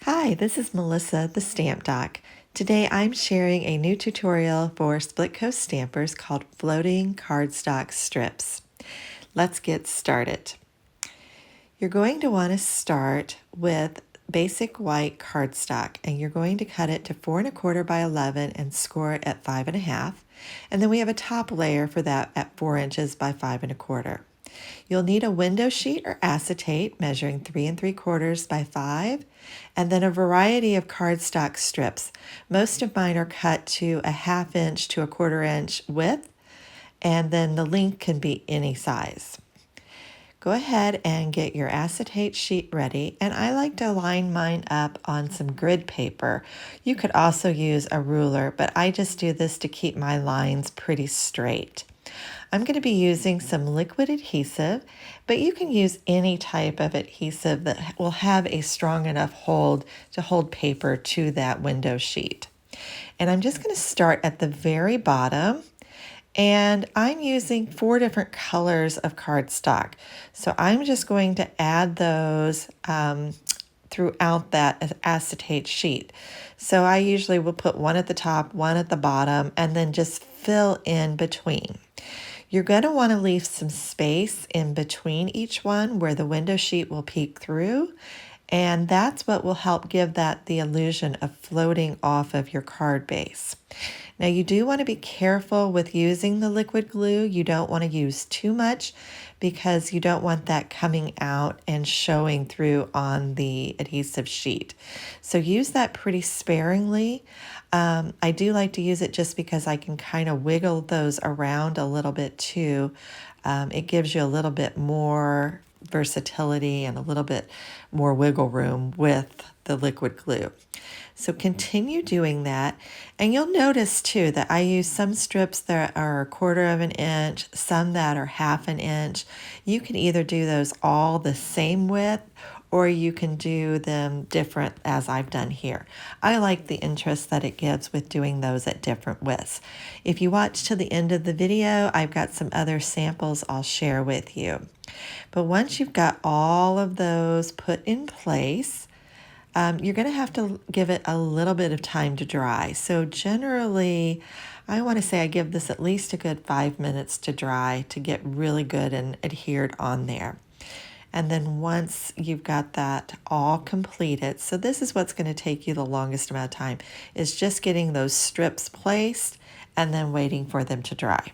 Hi, this is Melissa, the Stamp Doc. Today I'm sharing a new tutorial for Splitcoaststampers called Floating Cardstock Strips. Let's get started. You're going to want to start with basic white cardstock, and you're going to cut it to 4 1/4 by 11 and score it at 5 1/2. And then we have a top layer for that at 4 inches by 5 1/4. You'll need a window sheet or acetate measuring 3 3/4 by 5, and then a variety of cardstock strips. Most of mine are cut to a 1/2 inch to a 1/4 inch width, and then the length can be any size. Go ahead and get your acetate sheet ready, and I like to line mine up on some grid paper. You could also use a ruler, but I just do this to keep my lines pretty straight. I'm going to be using some liquid adhesive, but you can use any type of adhesive that will have a strong enough hold to hold paper to that window sheet. And I'm just going to start at the very bottom, and I'm using 4 different colors of cardstock. So I'm just going to add those throughout that acetate sheet. So I usually will put one at the top, one at the bottom, and then just fill in between. You're going to want to leave some space in between each one where the window sheet will peek through, and that's what will help give that the illusion of floating off of your card base. Now you do want to be careful with using the liquid glue. You don't want to use too much because you don't want that coming out and showing through on the adhesive sheet. So use that pretty sparingly. I do like to use it just because I can kind of wiggle those around a little bit too. It gives you a little bit more versatility and a little bit more wiggle room with the liquid glue. So continue doing that, and you'll notice too that I use some strips that are 1/4 of an inch, some that are 1/2 an inch. You can either do those all the same width, or you can do them different as I've done here. I like the interest that it gives with doing those at different widths. If you watch to the end of the video, I've got some other samples I'll share with you. But once you've got all of those put in place, you're going to have to give it a little bit of time to dry. So generally, I want to say I give this at least a good 5 minutes to dry to get really good and adhered on there. And then once you've got that all completed, so this is what's going to take you the longest amount of time, is just getting those strips placed and then waiting for them to dry.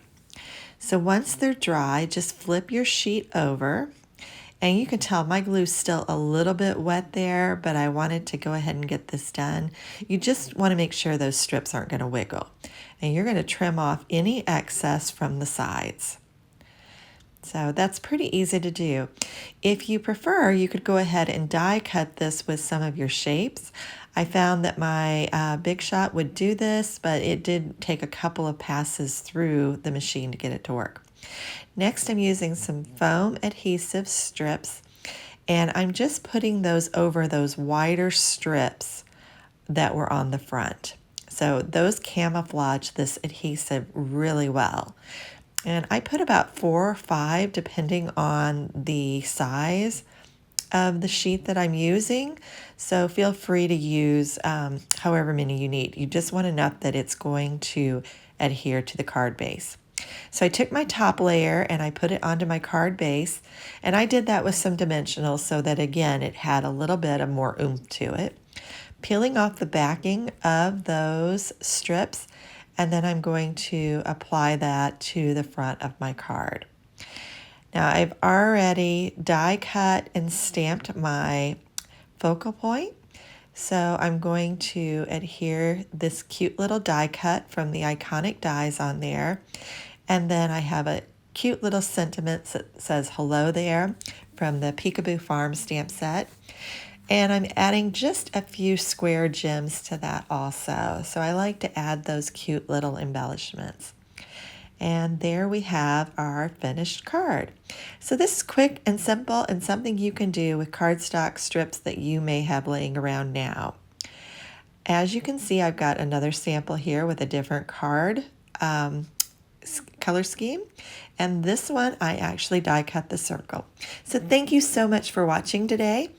So once they're dry, just flip your sheet over. And you can tell my glue's still a little bit wet there, but I wanted to go ahead and get this done. You just want to make sure those strips aren't going to wiggle. And you're going to trim off any excess from the sides. So that's pretty easy to do. If you prefer, you could go ahead and die cut this with some of your shapes. I found that my Big Shot would do this, but it did take a couple of passes through the machine to get it to work. Next, I'm using some foam adhesive strips, and I'm just putting those over those wider strips that were on the front. So those camouflage this adhesive really well. And I put about 4 or 5 depending on the size of the sheet that I'm using. So feel free to use however many you need. You just want enough that it's going to adhere to the card base. So I took my top layer and I put it onto my card base, and I did that with some dimensionals so that again it had a little bit of more oomph to it. Peeling off the backing of those strips, and then I'm going to apply that to the front of my card. Now I've already die cut and stamped my focal point. So I'm going to adhere this cute little die cut from the Iconic dies on there. And then I have a cute little sentiment that says hello there from the Peekaboo Farm stamp set. And I'm adding just a few square gems to that also. So I like to add those cute little embellishments. And there we have our finished card. So this is quick and simple and something you can do with cardstock strips that you may have laying around now. As you can see, I've got another sample here with a different card color scheme. And this one, I actually die cut the circle. So thank you so much for watching today.